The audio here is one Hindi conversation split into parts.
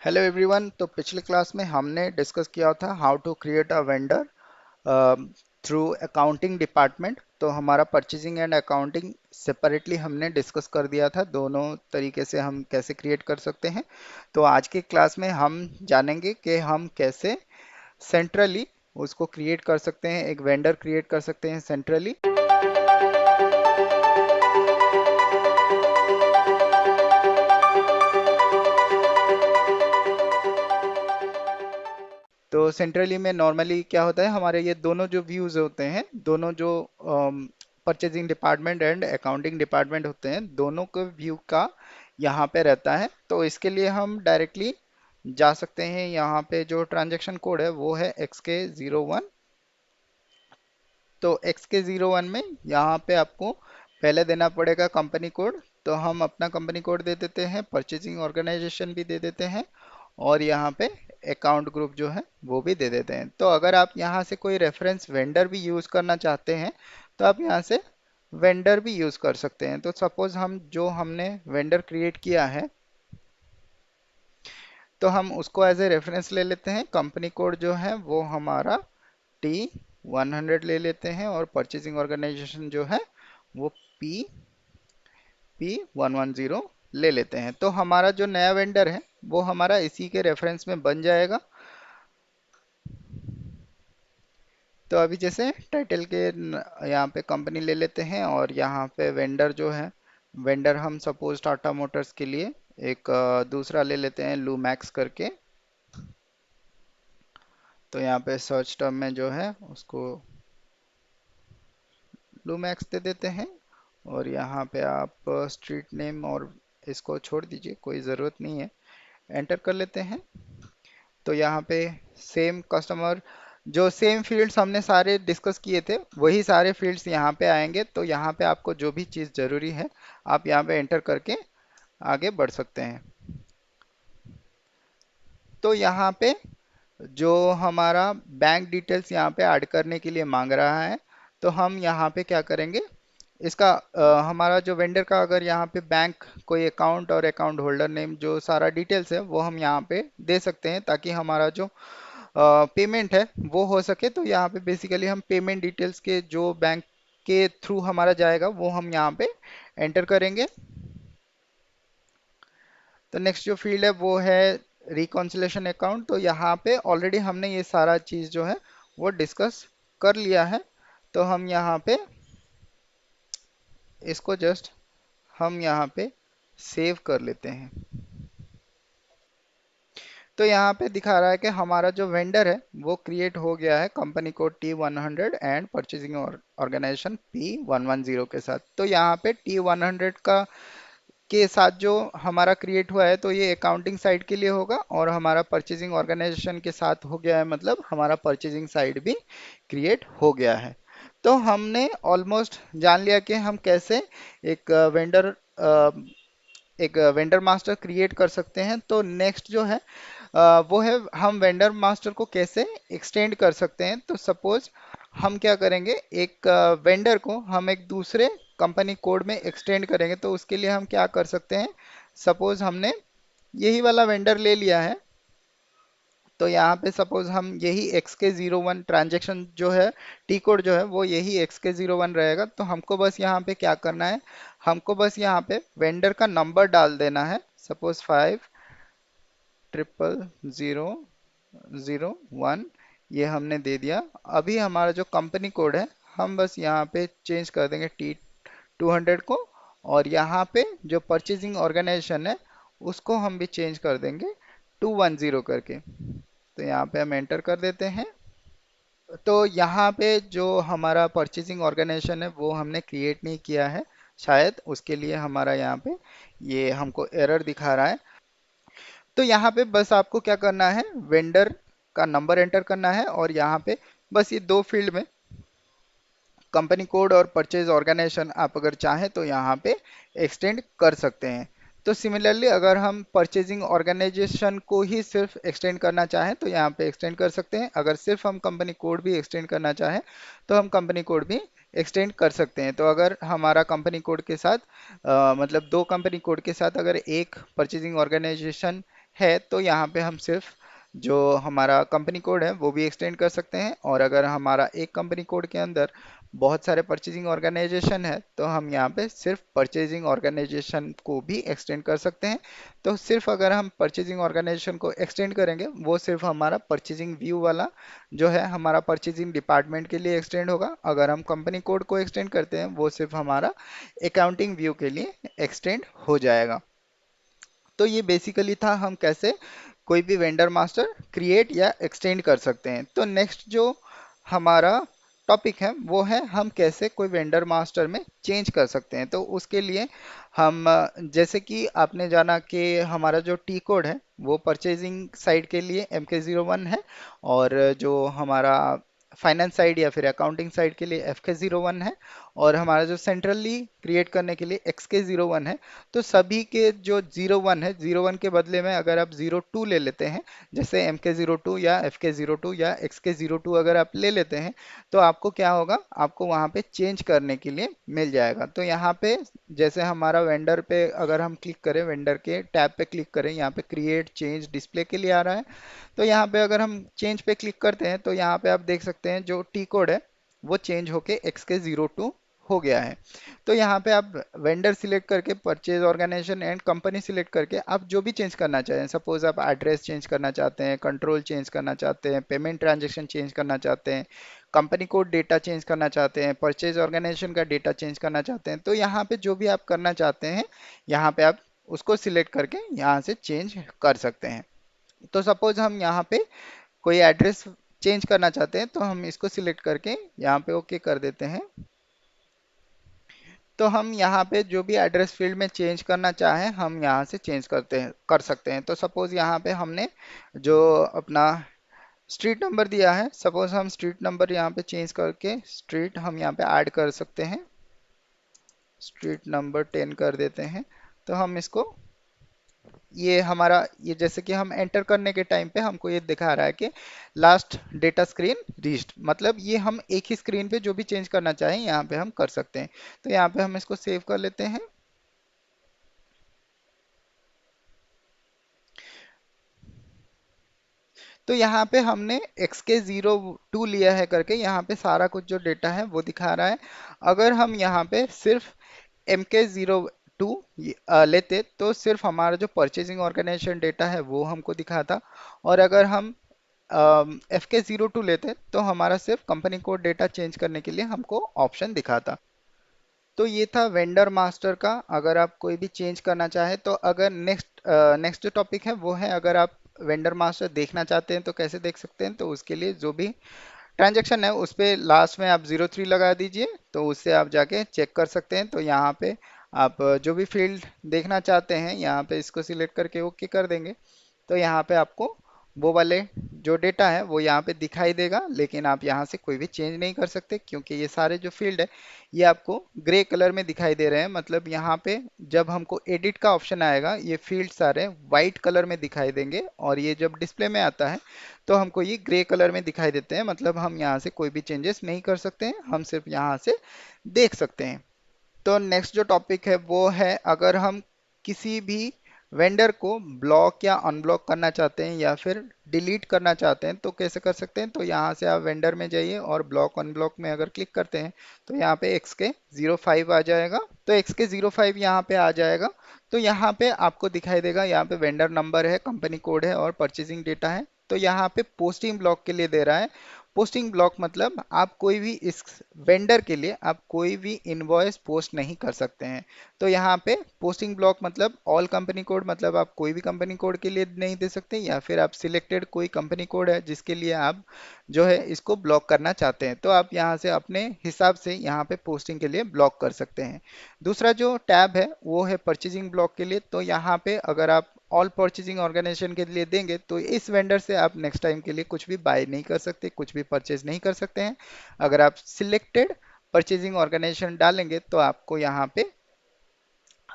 Hello everyone. तो पिछले क्लास में हमने डिस्कस किया था how to create a vendor through accounting department. तो हमारा परचेजिंग एंड अकाउंटिंग सेपरेटली हमने डिस्कस कर दिया था, दोनों तरीके से हम कैसे क्रिएट कर सकते हैं। तो आज के क्लास में हम जानेंगे कि हम कैसे सेंट्रली उसको क्रिएट कर सकते हैं, एक वेंडर क्रिएट कर सकते हैं सेंट्रली। तो सेंट्रली में नॉर्मली क्या होता है, हमारे ये दोनों जो व्यूज होते हैं, दोनों जो purchasing department and accounting department होते हैं, दोनों के व्यू का यहाँ पे रहता है। तो इसके लिए हम डायरेक्टली जा सकते हैं। यहाँ पे जो ट्रांजैक्शन कोड है वो है XK01। तो XK01 में यहाँ पे आपको पहले देना पड़ेगा कंपनी कोड। तो हम अपना कंपनी कोड दे देते हैं, परचेजिंग ऑर्गेनाइजेशन भी दे देते हैं, और यहाँ पे अकाउंट ग्रुप जो है वो भी दे देते हैं। तो अगर आप यहाँ से कोई रेफरेंस वेंडर भी यूज़ करना चाहते हैं तो आप यहाँ से वेंडर भी यूज़ कर सकते हैं। तो सपोज हमने वेंडर क्रिएट किया है, तो हम उसको एज ए रेफरेंस ले लेते हैं। कंपनी कोड जो है वो हमारा T100 ले लेते हैं, और परचेजिंग ऑर्गेनाइजेशन जो है वो P110 ले लेते हैं। तो हमारा जो नया वेंडर है वो हमारा इसी के रेफरेंस में बन जाएगा। तो अभी जैसे टाइटल के यहाँ पे कंपनी ले लेते हैं, और यहाँ पे वेंडर जो है, वेंडर हम सपोज टाटा मोटर्स के लिए एक दूसरा ले लेते हैं, लूमैक्स करके। तो यहाँ पे सर्च टर्म में जो है उसको लूमैक्स दे देते हैं, और यहाँ पे आप स्ट्रीट नेम और इसको छोड़ दीजिए, कोई ज़रूरत नहीं है। एंटर कर लेते हैं। तो यहाँ पे सेम कस्टमर, जो सेम फील्ड्स हमने सारे डिस्कस किए थे वही सारे फील्ड्स यहाँ पे आएंगे। तो यहाँ पे आपको जो भी चीज़ ज़रूरी है आप यहाँ पे एंटर करके आगे बढ़ सकते हैं। तो यहाँ पे जो हमारा बैंक डिटेल्स यहाँ पे ऐड करने के लिए मांग रहा है, तो हम यहाँ पे क्या करेंगे, इसका हमारा जो वेंडर का अगर यहाँ पे बैंक कोई अकाउंट और अकाउंट होल्डर नेम जो सारा डिटेल्स है वो हम यहाँ पे दे सकते हैं, ताकि हमारा जो पेमेंट है वो हो सके। तो यहाँ पे बेसिकली हम पेमेंट डिटेल्स के जो बैंक के थ्रू हमारा जाएगा वो हम यहाँ पे एंटर करेंगे। तो नेक्स्ट जो फील्ड है वो है रिकॉन्सिलेशन अकाउंट। तो यहाँ पे ऑलरेडी हमने ये सारा चीज़ जो है वो डिस्कस कर लिया है। तो हम यहाँ पे इसको जस्ट हम यहाँ पे सेव कर लेते हैं। तो यहाँ पे दिखा रहा है कि हमारा जो वेंडर है वो क्रिएट हो गया है, company code T100 and purchasing organisation P110 के साथ। तो यहाँ पे T100 का के साथ जो हमारा क्रिएट हुआ है, तो ये अकाउंटिंग साइड के लिए होगा, और हमारा परचेजिंग ऑर्गेनाइजेशन के साथ हो गया है, मतलब हमारा परचेजिंग साइड भी क्रिएट हो गया है। तो हमने ऑलमोस्ट जान लिया कि हम कैसे एक वेंडर मास्टर क्रिएट कर सकते हैं। तो नेक्स्ट जो है वो है हम वेंडर मास्टर को कैसे एक्सटेंड कर सकते हैं। तो सपोज हम क्या करेंगे, एक वेंडर को हम एक दूसरे कंपनी कोड में एक्सटेंड करेंगे। तो उसके लिए हम क्या कर सकते हैं, सपोज हमने यही वाला वेंडर ले लिया है। तो यहाँ पे सपोज हम यही XK01 ट्रांजेक्शन जो है, टी कोड जो है वो यही XK01 रहेगा। तो हमको बस यहाँ पे क्या करना है, हमको बस यहाँ पे वेंडर का नंबर डाल देना है। सपोज 500001 ये हमने दे दिया। अभी हमारा जो कंपनी कोड है हम बस यहाँ पे चेंज कर देंगे T200 को, और यहाँ पे जो परचेजिंग ऑर्गेनाइजेशन है उसको हम भी चेंज कर देंगे 210 करके। तो यहाँ पे हम एंटर कर देते हैं। तो यहाँ पे जो हमारा परचेजिंग ऑर्गेनाइजेशन है वो हमने क्रिएट नहीं किया है, शायद उसके लिए हमारा यहाँ पे ये हमको एरर दिखा रहा है। तो यहाँ पे बस आपको क्या करना है, वेंडर का नंबर एंटर करना है, और यहाँ पे बस ये दो फील्ड में कंपनी कोड और परचेज ऑर्गेनाइजेशन आप अगर चाहें तो यहाँ पे एक्सटेंड कर सकते हैं। तो सिमिलरली अगर हम परचेजिंग ऑर्गेनाइजेशन को ही सिर्फ एक्सटेंड करना चाहें तो यहाँ पे एक्सटेंड कर सकते हैं। अगर सिर्फ हम कंपनी कोड भी एक्सटेंड करना चाहें तो हम कंपनी कोड भी एक्सटेंड कर सकते हैं। तो अगर हमारा कंपनी कोड के साथ मतलब दो कंपनी कोड के साथ अगर एक परचेजिंग ऑर्गेनाइजेशन है तो यहाँ पे हम सिर्फ जो हमारा कंपनी कोड है वो भी एक्सटेंड कर सकते हैं, और अगर हमारा एक कंपनी कोड के अंदर बहुत सारे परचेजिंग ऑर्गेनाइजेशन है तो हम यहाँ पे सिर्फ परचेजिंग ऑर्गेनाइजेशन को भी एक्सटेंड कर सकते हैं। तो सिर्फ अगर हम परचेजिंग ऑर्गेनाइजेशन को एक्सटेंड करेंगे वो सिर्फ हमारा परचेजिंग व्यू वाला जो है हमारा परचेजिंग डिपार्टमेंट के लिए एक्सटेंड होगा। अगर हम कंपनी कोड को एक्सटेंड करते हैं वो सिर्फ हमारा अकाउंटिंग व्यू के लिए एक्सटेंड हो जाएगा। तो ये बेसिकली था हम कैसे कोई भी वेंडर मास्टर क्रिएट या एक्सटेंड कर सकते हैं। तो नेक्स्ट जो हमारा टॉपिक है वो है हम कैसे कोई वेंडर मास्टर में चेंज कर सकते हैं। तो उसके लिए हम जैसे कि आपने जाना कि हमारा जो टी कोड है वो परचेजिंग साइड के लिए MK01 है, और जो हमारा फाइनेंस साइड या फिर अकाउंटिंग साइड के लिए FK01 है, और हमारा जो सेंट्रली क्रिएट करने के लिए XK01 है। तो सभी के जो 01 है, 01 के बदले में अगर आप 02 ले लेते हैं, जैसे MK02 या FK02 या XK02 अगर आप ले लेते हैं, तो आपको क्या होगा, आपको वहाँ पे चेंज करने के लिए मिल जाएगा। तो यहाँ पे जैसे हमारा वेंडर पे अगर हम क्लिक करें, वेंडर के टैब पे क्लिक करें, यहाँ पे क्रिएट चेंज डिस्प्ले के लिए आ रहा है। तो यहाँ पे अगर हम चेंज पे क्लिक करते हैं तो यहाँ पे आप देख सकते हैं जो टी कोड है वो चेंज होके XK02 हो गया है। तो यहाँ पे आप वेंडर सिलेक्ट करके purchase organisation and company select करके आप जो भी चेंज करना चाहें, सपोज आप एड्रेस चेंज करना चाहते हैं, कंट्रोल चेंज करना चाहते हैं, पेमेंट ट्रांजैक्शन चेंज करना चाहते हैं, कंपनी कोड डेटा चेंज करना चाहते हैं, परचेज ऑर्गेनाइजेशन का डेटा चेंज करना चाहते हैं, तो यहाँ पे जो भी आप करना चाहते हैं यहाँ पे आप उसको सिलेक्ट करके यहाँ से चेंज कर सकते हैं। तो सपोज हम यहाँ पे कोई एड्रेस चेंज करना चाहते हैं तो हम इसको सिलेक्ट करके यहाँ पे ओके कर देते हैं। तो हम यहाँ पे जो भी एड्रेस फील्ड में चेंज करना चाहें हम यहाँ से चेंज कर सकते हैं। तो सपोज यहाँ पे हमने जो अपना स्ट्रीट नंबर दिया है, सपोज हम स्ट्रीट नंबर यहाँ पे चेंज करके स्ट्रीट हम यहाँ पे ऐड कर सकते हैं, स्ट्रीट नंबर 10 कर देते हैं। तो हम इसको ये हमारा ये जैसे कि हम एंटर करने के टाइम पे हमको ये दिखा रहा है कि लास्ट डेटा स्क्रीन रीच्ड, मतलब ये हम एक ही स्क्रीन पे जो भी चेंज करना चाहें यहाँ पे हम कर सकते हैं। तो यहाँ पे हम इसको सेव कर लेते हैं। तो यहाँ पे हमने XK02 लिया है करके यहाँ पे सारा कुछ जो डेटा है वो दिखा रहा है। अगर हम यहाँ पे सिर्फ MK02 लेते तो सिर्फ हमारा जो परचेजिंग ऑर्गेनाइजेशन डेटा है वो हमको दिखाता, और अगर हम FK02 लेते तो हमारा सिर्फ कंपनी कोड डेटा चेंज करने के लिए हमको ऑप्शन दिखाता। तो ये था वेंडर मास्टर का, अगर आप कोई भी चेंज करना चाहे तो। अगर नेक्स्ट जो टॉपिक है वो है अगर आप वेंडर मास्टर देखना चाहते हैं तो कैसे देख सकते हैं। तो उसके लिए जो भी ट्रांजैक्शन है उस पे लास्ट में आप 03 लगा दीजिए, तो उससे आप जाके चेक कर सकते हैं। तो यहाँ पे आप जो भी फील्ड देखना चाहते हैं यहाँ पे इसको सिलेक्ट करके ओके कर देंगे, तो यहाँ पे आपको वो वाले जो डेटा है वो यहाँ पे दिखाई देगा, लेकिन आप यहाँ से कोई भी चेंज नहीं कर सकते क्योंकि ये सारे जो फील्ड है ये आपको ग्रे कलर में दिखाई दे रहे हैं। मतलब यहाँ पे जब हमको एडिट का ऑप्शन आएगा ये फील्ड सारे वाइट कलर में दिखाई देंगे, और ये जब डिस्प्ले में आता है तो हमको ये ग्रे कलर में दिखाई देते हैं। मतलब हम यहाँ से कोई भी चेंजेस नहीं कर सकते हैं, हम सिर्फ यहाँ से देख सकते हैं। तो नेक्स्ट जो टॉपिक है वो है अगर हम किसी भी वेंडर को ब्लॉक या अनब्लॉक करना चाहते हैं या फिर डिलीट करना चाहते हैं तो कैसे कर सकते हैं। तो यहाँ से आप वेंडर में जाइए और ब्लॉक अनब्लॉक में अगर क्लिक करते हैं तो यहाँ पे XK05 आ जाएगा। तो XK05 यहाँ पे आ जाएगा। तो यहाँ पे आपको दिखाई देगा, यहाँ पे वेंडर नंबर है, कंपनी कोड है और परचेजिंग डेटा है। तो यहाँ पे पोस्टिंग ब्लॉक के लिए दे रहा है। पोस्टिंग ब्लॉक मतलब आप कोई भी इस वेंडर के लिए आप कोई भी इनवॉइस पोस्ट नहीं कर सकते हैं। तो यहाँ पे पोस्टिंग ब्लॉक मतलब ऑल कंपनी कोड, मतलब आप कोई भी कंपनी कोड के लिए नहीं दे सकते, या फिर आप सिलेक्टेड कोई कंपनी कोड है जिसके लिए आप जो है इसको ब्लॉक करना चाहते हैं तो आप यहाँ से अपने हिसाब से यहाँ पे पोस्टिंग के लिए ब्लॉक कर सकते हैं। दूसरा जो टैब है वो है परचेजिंग ब्लॉक के लिए। तो यहाँ पे अगर आप ऑल परचेजिंग ऑर्गेनाइजेशन के लिए देंगे तो इस वेंडर से आप नेक्स्ट टाइम के लिए कुछ भी बाय नहीं कर सकते, कुछ भी परचेज नहीं कर सकते हैं। अगर आप सिलेक्टेड परचेजिंग ऑर्गेनाइजेशन डालेंगे तो आपको यहाँ पे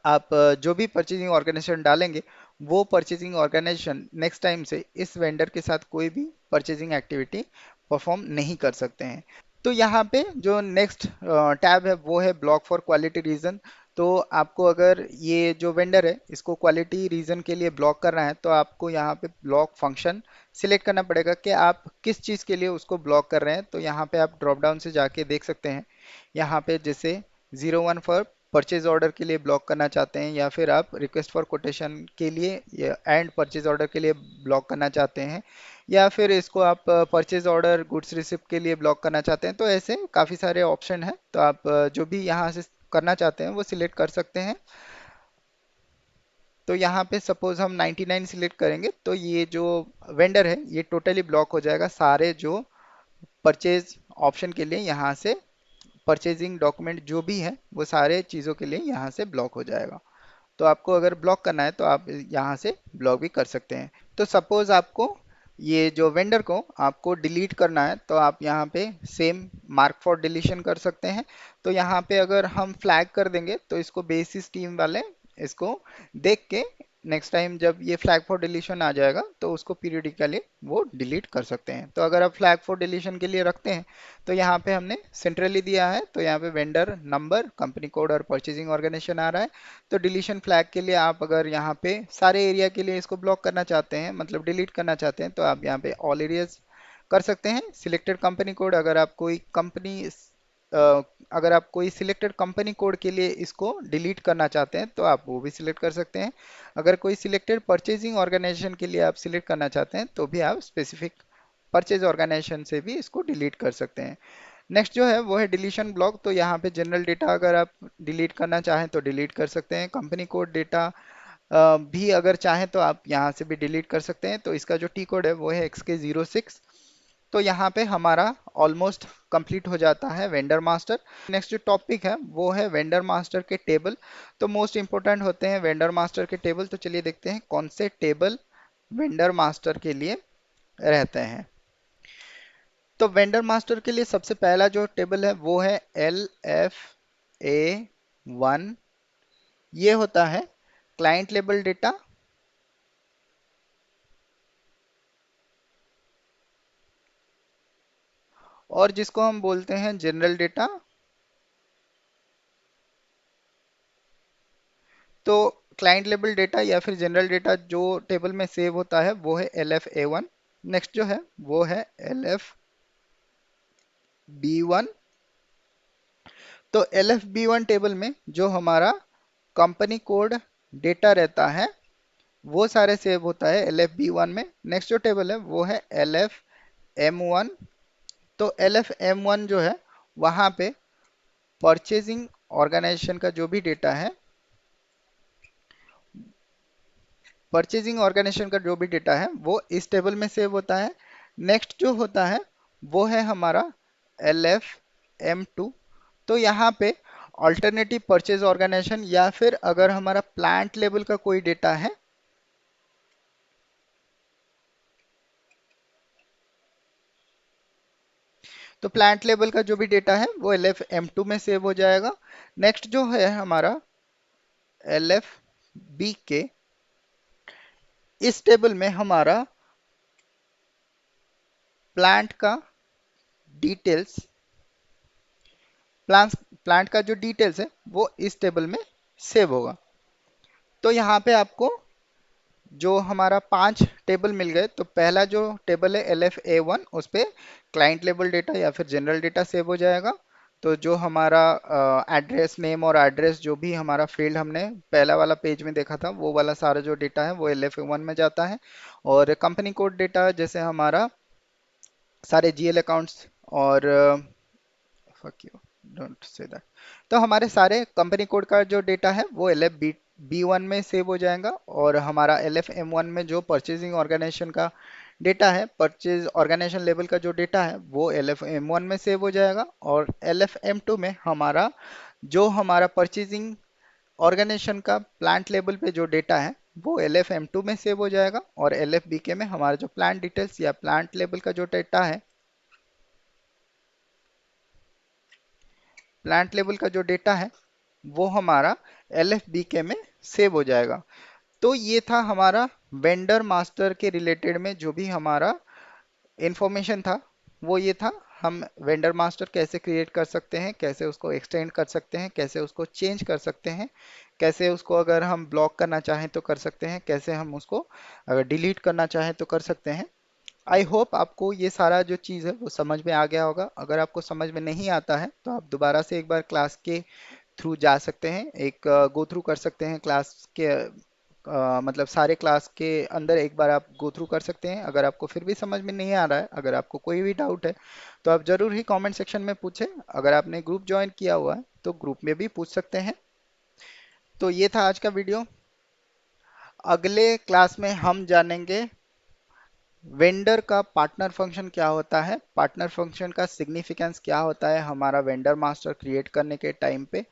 आप जो भी परचेजिंग ऑर्गेनाइजेशन डालेंगे वो परचेजिंग ऑर्गेनाइजेशन नेक्स्ट टाइम से इस वेंडर के साथ कोई भी परचेजिंग एक्टिविटी परफॉर्म नहीं कर सकते हैं। तो यहाँ पे जो नेक्स्ट टैब है वो है ब्लॉक फॉर क्वालिटी रीजन। तो आपको अगर ये जो वेंडर है इसको क्वालिटी रीजन के लिए ब्लॉक करना है तो आपको यहाँ पे ब्लॉक फंक्शन सिलेक्ट करना पड़ेगा कि आप किस चीज़ के लिए उसको ब्लॉक कर रहे हैं। तो यहाँ पे आप ड्रॉप डाउन से जाके देख सकते हैं, यहाँ पे जैसे 01 फॉर परचेज ऑर्डर के लिए ब्लॉक करना चाहते हैं, या फिर आप रिक्वेस्ट फॉर कोटेशन के लिए एंड परचेज ऑर्डर के लिए ब्लॉक करना चाहते हैं, या फिर इसको आप परचेज ऑर्डर गुड्स रिसिप्ट के लिए ब्लॉक करना चाहते हैं। तो ऐसे काफ़ी सारे ऑप्शन हैं, तो आप जो भी यहाँ से करना चाहते हैं वो सिलेक्ट कर सकते हैं। तो यहाँ पे सपोज हम 99 सिलेक्ट करेंगे तो ये जो वेंडर है ये टोटली ब्लॉक हो जाएगा, सारे जो परचेज ऑप्शन के लिए यहाँ से परचेजिंग डॉक्यूमेंट जो भी है वो सारे चीज़ों के लिए यहाँ से ब्लॉक हो जाएगा। तो आपको अगर ब्लॉक करना है तो आप यहाँ से ब्लॉक भी कर सकते हैं। तो सपोज आपको ये जो वेंडर को आपको डिलीट करना है तो आप यहाँ पे सेम मार्क फॉर डिलीशन कर सकते हैं। तो यहाँ पे अगर हम फ्लैग कर देंगे तो इसको बेसिस टीम वाले इसको देख के नेक्स्ट टाइम जब ये फ्लैग फॉर डिलीशन आ जाएगा तो उसको पीरियडिकली वो डिलीट कर सकते हैं। तो अगर आप फ्लैग फॉर डिलीशन के लिए रखते हैं तो यहाँ पे हमने सेंट्रली दिया है, तो यहाँ पे वेंडर नंबर, कंपनी कोड और परचेजिंग ऑर्गेनाइजेशन आ रहा है। तो डिलीशन फ्लैग के लिए आप अगर यहाँ पे सारे एरिया के लिए इसको ब्लॉक करना चाहते हैं, मतलब डिलीट करना चाहते हैं, तो आप यहाँ पे ऑल एरियाज कर सकते हैं। सिलेक्टेड कंपनी कोड, अगर आप कोई कंपनी अगर आप कोई सिलेक्टेड कंपनी कोड के लिए इसको डिलीट करना चाहते हैं तो आप वो भी सिलेक्ट कर सकते हैं। अगर कोई सिलेक्टेड परचेजिंग ऑर्गेनाइजेशन के लिए आप सिलेक्ट करना चाहते हैं तो भी आप स्पेसिफिक परचेज ऑर्गेनाइजेशन से भी इसको डिलीट कर सकते हैं। नेक्स्ट जो है वो है डिलीशन ब्लॉक। तो यहाँ पे जनरल डेटा अगर आप डिलीट करना चाहें तो डिलीट कर सकते हैं। कंपनी कोड डेटा भी अगर चाहें तो आप यहाँ से भी डिलीट कर सकते हैं। तो इसका जो टी कोड है वो है XK06। तो यहाँ पे हमारा ऑलमोस्ट कंप्लीट हो जाता है वेंडर मास्टर। नेक्स्ट जो टॉपिक है वो है वेंडर मास्टर के टेबल। तो मोस्ट इंपोर्टेंट होते हैं वेंडर मास्टर के टेबल। तो चलिए देखते हैं कौन से टेबल वेंडर मास्टर के लिए रहते हैं। तो वेंडर मास्टर के लिए सबसे पहला जो टेबल है वो है LFA1। ये होता है क्लाइंट लेवल डेटा, और जिसको हम बोलते हैं जनरल डेटा। तो क्लाइंट लेवल डेटा या फिर जनरल डेटा जो टेबल में सेव होता है वो है LFA1। नेक्स्ट जो है वो है LFB1। तो LFB1 टेबल में जो हमारा कंपनी कोड डेटा रहता है वो सारे सेव होता है LFB1 में। नेक्स्ट जो टेबल है वो है LFM1। तो LFM1 जो है वहाँ पे परचेजिंग ऑर्गेनाइजेशन का जो भी डेटा है, परचेजिंग ऑर्गेनाइजेशन का जो भी डेटा है वो इस टेबल में सेव होता है। नेक्स्ट जो होता है वो है हमारा LFM2। तो यहाँ पे अल्टरनेटिव परचेज ऑर्गेनाइजेशन या फिर अगर हमारा प्लांट लेवल का कोई डेटा है तो प्लांट लेवल का जो भी डेटा है वो LFM2 में सेव हो जाएगा। नेक्स्ट जो है हमारा LFBK, इस टेबल में हमारा प्लांट का डिटेल्स, प्लांट का जो डिटेल्स है वो इस टेबल में सेव होगा। तो यहाँ पे आपको जो हमारा 5 टेबल मिल गए। तो पहला जो टेबल है LFA1 उस पे क्लाइंट लेवल डेटा या फिर जनरल डेटा सेव हो जाएगा। तो जो हमारा एड्रेस नेम और एड्रेस जो भी हमारा फील्ड हमने पहला वाला पेज में देखा था वो वाला सारा जो डेटा है वो LFA1 में जाता है। और कंपनी कोड डेटा जैसे हमारा सारे GL अकाउंट्स और fuck you, don't say that। तो हमारे सारे कंपनी कोड का जो डेटा है वो LFB1 में सेव हो जाएगा। और हमारा LFM1 में जो परचेजिंग ऑर्गेनाइजेशन का डेटा है, परचेज ऑर्गेनाइजेशन लेवल का जो डेटा है वो LFM1 में सेव हो जाएगा। और LFM2 में हमारा जो हमारा परचेजिंग ऑर्गेनाइजेशन का प्लांट लेवल पे जो डेटा है वो LFM2 में सेव हो जाएगा। और LFBK में हमारा जो प्लांट डिटेल्स या प्लांट लेवल का जो डेटा है, प्लांट लेवल का जो डेटा है वो हमारा LFBK में सेव हो जाएगा। तो ये था हमारा वेंडर मास्टर के रिलेटेड में जो भी हमारा इंफॉर्मेशन था वो ये था। हम वेंडर मास्टर कैसे क्रिएट कर सकते हैं, कैसे उसको एक्सटेंड कर सकते हैं, कैसे उसको चेंज कर सकते हैं, कैसे उसको अगर हम ब्लॉक करना चाहें तो कर सकते हैं, कैसे हम उसको अगर डिलीट करना चाहें तो कर सकते हैं। आई होप आपको ये सारा जो चीज़ है वो समझ में आ गया होगा। अगर आपको समझ में नहीं आता है तो आप दोबारा से एक बार क्लास के थ्रू जा सकते हैं, एक गो थ्रू कर सकते हैं क्लास के मतलब सारे क्लास के अंदर एक बार आप गो थ्रू कर सकते हैं। अगर आपको फिर भी समझ में नहीं आ रहा है, अगर आपको कोई भी डाउट है तो आप ज़रूर ही कमेंट सेक्शन में पूछें। अगर आपने ग्रुप ज्वाइन किया हुआ है तो ग्रुप में भी पूछ सकते हैं। तो ये था आज का वीडियो। अगले क्लास में हम जानेंगे वेंडर का पार्टनर फंक्शन क्या होता है, पार्टनर फंक्शन का सिग्निफिकेंस क्या होता है हमारा वेंडर मास्टर क्रिएट करने के टाइम पे,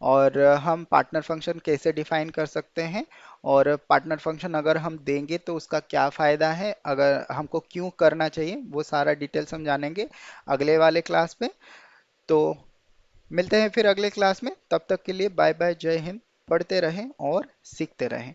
और हम पार्टनर फंक्शन कैसे डिफाइन कर सकते हैं, और पार्टनर फंक्शन अगर हम देंगे तो उसका क्या फ़ायदा है, अगर हमको क्यों करना चाहिए, वो सारा डिटेल्स हम जानेंगे अगले वाले क्लास में। तो मिलते हैं फिर अगले क्लास में, तब तक के लिए बाय बाय, जय हिंद। पढ़ते रहें और सीखते रहें।